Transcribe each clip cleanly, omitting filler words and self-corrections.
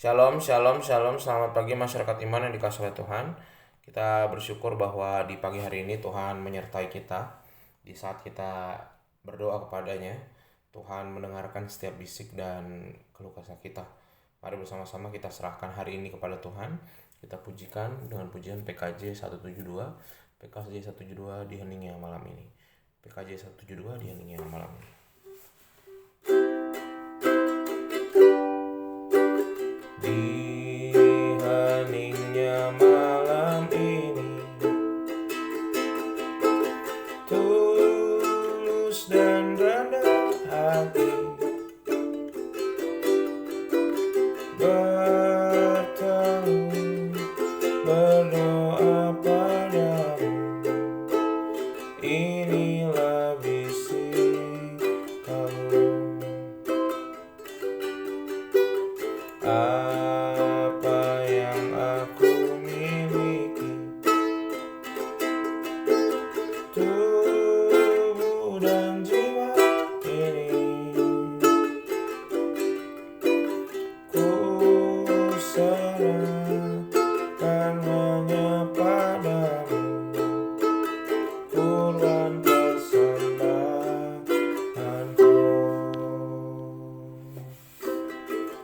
Shalom, shalom, shalom. Selamat pagi masyarakat iman yang dikasihi oleh Tuhan. Kita bersyukur bahwa di pagi hari ini Tuhan menyertai kita. Di saat kita berdoa kepadanya, Tuhan mendengarkan setiap bisik dan keluh kesah kita. Mari bersama-sama kita serahkan hari ini kepada Tuhan. Kita pujikan dengan pujian PKJ 172. PKJ 172 di hening yang malam ini. PKJ 172 di hening yang malam ini. Di heningnya malam ini, tulus dan rendah hati bertemu, berdoa padamu. Inilah bisik kalung. Apa yang aku miliki, tubuh dan jiwa ini, ku serahkan hanya padamu, kurban persembahanku.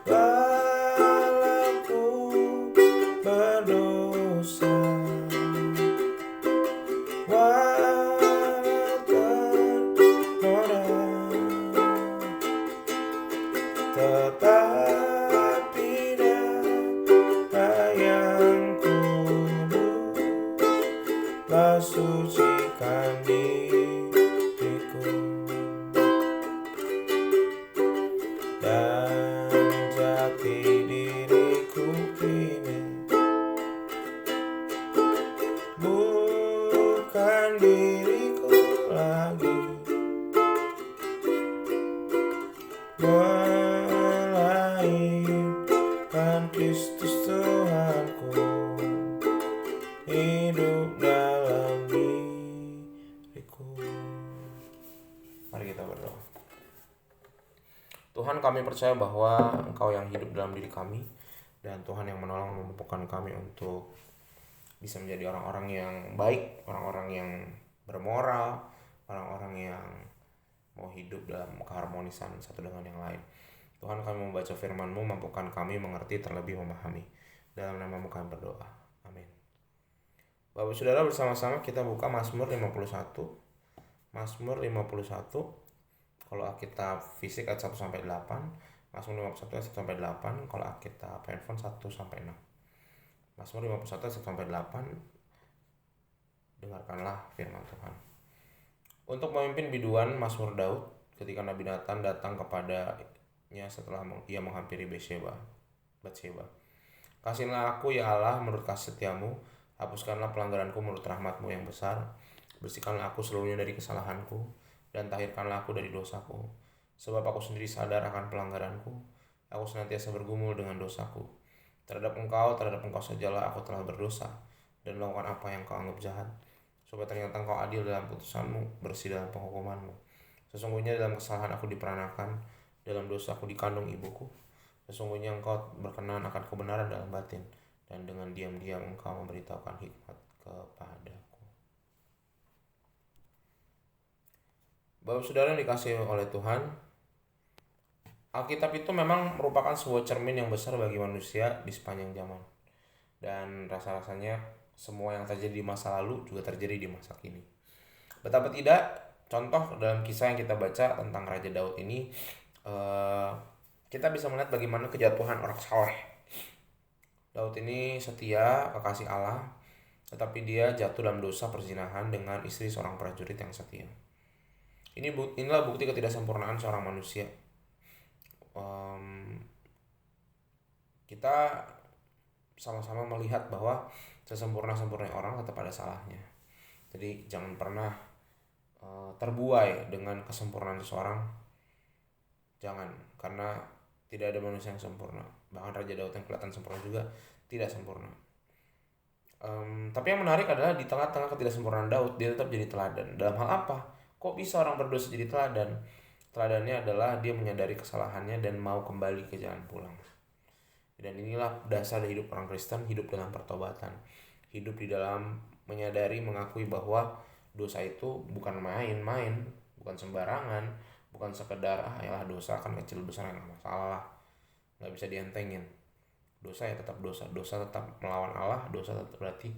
Walaupku berdosa, walau ternoda, tetapi darah yang kuduslah sucikan diriku, dan jati diriku kini bukan diriku lagi, melainkan Kristus Tuhanku hidup dalam diriku. Mari kita berdoa. Tuhan, kami percaya bahwa Engkau yang hidup dalam diri kami, dan Tuhan yang menolong memampukan kami untuk bisa menjadi orang-orang yang baik, orang-orang yang bermoral, orang-orang yang mau hidup dalam keharmonisan satu dengan yang lain. Tuhan, kami membaca firman-Mu, mampukan kami mengerti terlebih memahami. Dalam nama-Mu kami berdoa. Amin. Bapak Saudara, bersama-sama kita buka Mazmur 51. Mazmur 51. Kalau Alkitab fisik ayat 1-8, Mazmur 51 ayat 1-8, kalau Alkitab handphone 1-6. Mazmur 51 ayat 1-8, dengarkanlah firman Tuhan. Untuk memimpin biduan Mazmur Daud ketika Nabi Nathan datang kepadanya setelah ia menghampiri Bathsheba. Kasihilah aku ya Allah menurut kasih setiamu, hapuskanlah pelanggaranku menurut rahmat-Mu yang besar, bersihkanlah aku seluruhnya dari kesalahanku, dan tahirkanlah aku dari dosaku. Sebab aku sendiri sadar akan pelanggaranku, aku senantiasa bergumul dengan dosaku. Terhadap engkau sajalah aku telah berdosa, dan melakukan apa yang kau anggap jahat. Supaya ternyata engkau adil dalam putusanmu, bersih dalam penghukumanmu. Sesungguhnya dalam kesalahan aku diperanakan, dalam dosa aku dikandung ibuku. Sesungguhnya engkau berkenan akan kebenaran dalam batin, dan dengan diam-diam engkau memberitahukan hikmat kepadaku. Bapak Saudara yang dikasihi oleh Tuhan, Alkitab itu memang merupakan sebuah cermin yang besar bagi manusia di sepanjang zaman. Dan rasa-rasanya semua yang terjadi di masa lalu juga terjadi di masa kini. Betapa tidak, contoh dalam kisah yang kita baca tentang Raja Daud ini, kita bisa melihat bagaimana kejatuhan orang saleh. Daud ini setia, kekasih Allah, tetapi dia jatuh dalam dosa perzinahan dengan istri seorang prajurit yang setia. Inilah bukti ketidaksempurnaan seorang manusia. Kita sama-sama melihat bahwa sesempurna-sempurnanya orang tetap ada salahnya. Jadi jangan pernah terbuai dengan kesempurnaan seseorang. Jangan, karena tidak ada manusia yang sempurna. Bahkan Raja Daud yang kelihatan sempurna juga tidak sempurna. Tapi yang menarik adalah di tengah-tengah ketidaksempurnaan Daud, dia tetap jadi teladan. Dalam hal apa? Kok bisa orang berdosa jadi teladan? Teladannya adalah dia menyadari kesalahannya dan mau kembali ke jalan pulang. Dan inilah dasar hidup orang Kristen, hidup dalam pertobatan. Hidup di dalam menyadari, mengakui bahwa dosa itu bukan main-main, bukan sembarangan, bukan sekedar yalah dosa kan kecil besar nggak masalah, nggak bisa dientengin. Dosa ya tetap dosa, dosa tetap melawan Allah, dosa tetap berarti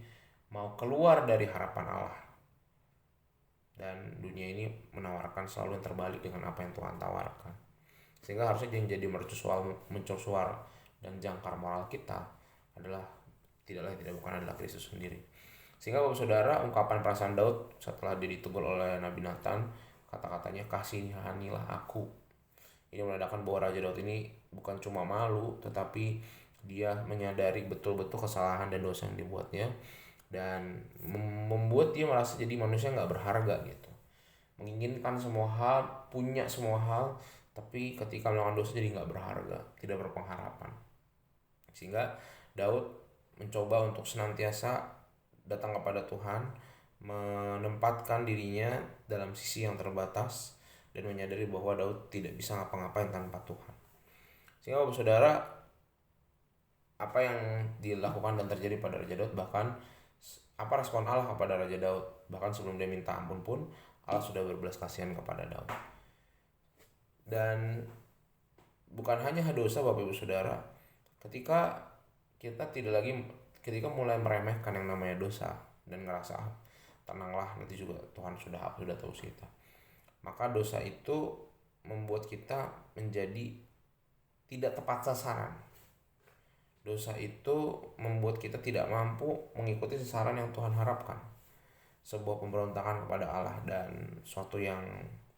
mau keluar dari harapan Allah. Dan dunia ini menawarkan selalu yang terbalik dengan apa yang Tuhan tawarkan. Sehingga harusnya yang jadi mercusuar dan jangkar moral kita adalah tidak bukan adalah Kristus sendiri. Sehingga Bapak Saudara, ungkapan perasaan Daud setelah ditegur oleh Nabi Nathan, kata-katanya kasihanilah aku. Ini menandakan bahwa Raja Daud ini bukan cuma malu, tetapi dia menyadari betul-betul kesalahan dan dosa yang dibuatnya, dan membuat dia merasa jadi manusia nggak berharga gitu. Menginginkan semua hal, punya semua hal, tapi ketika melakukan dosa jadi nggak berharga, tidak berpengharapan. Sehingga Daud mencoba untuk senantiasa datang kepada Tuhan, menempatkan dirinya dalam sisi yang terbatas, dan menyadari bahwa Daud tidak bisa ngapa-ngapain tanpa Tuhan. Sehingga Bapak Saudara, apa yang dilakukan dan terjadi pada Raja Daud, bahkan apa respon Allah kepada Raja Daud, bahkan sebelum dia minta ampun pun Allah sudah berbelas kasihan kepada Daud. Dan bukan hanya dosa Bapak Ibu Saudara, ketika mulai meremehkan yang namanya dosa dan ngerasa tenanglah nanti juga Tuhan sudah tahu kita, maka dosa itu membuat kita menjadi tidak tepat sasaran. Dosa itu membuat kita tidak mampu mengikuti sasaran yang Tuhan harapkan. Sebuah pemberontakan kepada Allah dan suatu yang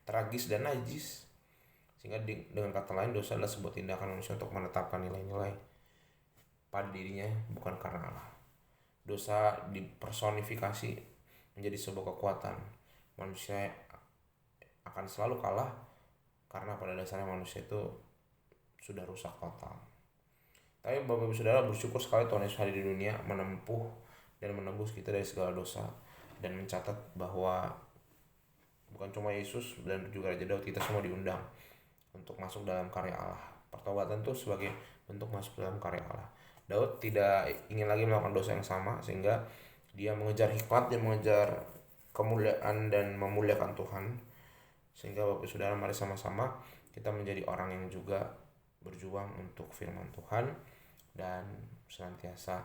tragis dan najis. Sehingga dengan kata lain, dosa adalah sebuah tindakan manusia untuk menetapkan nilai-nilai pada dirinya bukan karena Allah. Dosa dipersonifikasi menjadi sebuah kekuatan. Manusia akan selalu kalah karena pada dasarnya manusia itu sudah rusak total. Tapi Bapak Ibu Saudara, bersyukur sekali Tuhan Yesus hadir di dunia, menempuh dan menebus kita dari segala dosa, dan mencatat bahwa bukan cuma Yesus dan juga Raja Daud, kita semua diundang untuk masuk dalam karya Allah. Pertobatan itu sebagai bentuk masuk dalam karya Allah. Daud tidak ingin lagi melakukan dosa yang sama, sehingga dia mengejar hikmat dan mengejar kemuliaan dan memuliakan Tuhan. Sehingga Bapak Saudara, mari sama-sama kita menjadi orang yang juga berjuang untuk firman Tuhan dan senantiasa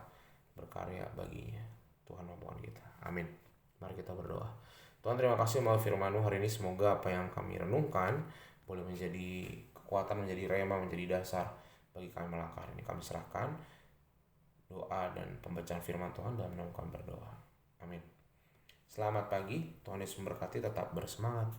berkarya baginya. Tuhan memberkati kita. Amin. Mari kita berdoa. Tuhan, terima kasih melalui firman-Mu hari ini. Semoga apa yang kami renungkan boleh menjadi kekuatan, menjadi rema, menjadi dasar bagi kami melangkah. Ini kami serahkan doa dan pembacaan firman Tuhan dalam nama kami berdoa. Amin. Selamat pagi. Tuhan Yesus memberkati. Tetap bersemangat.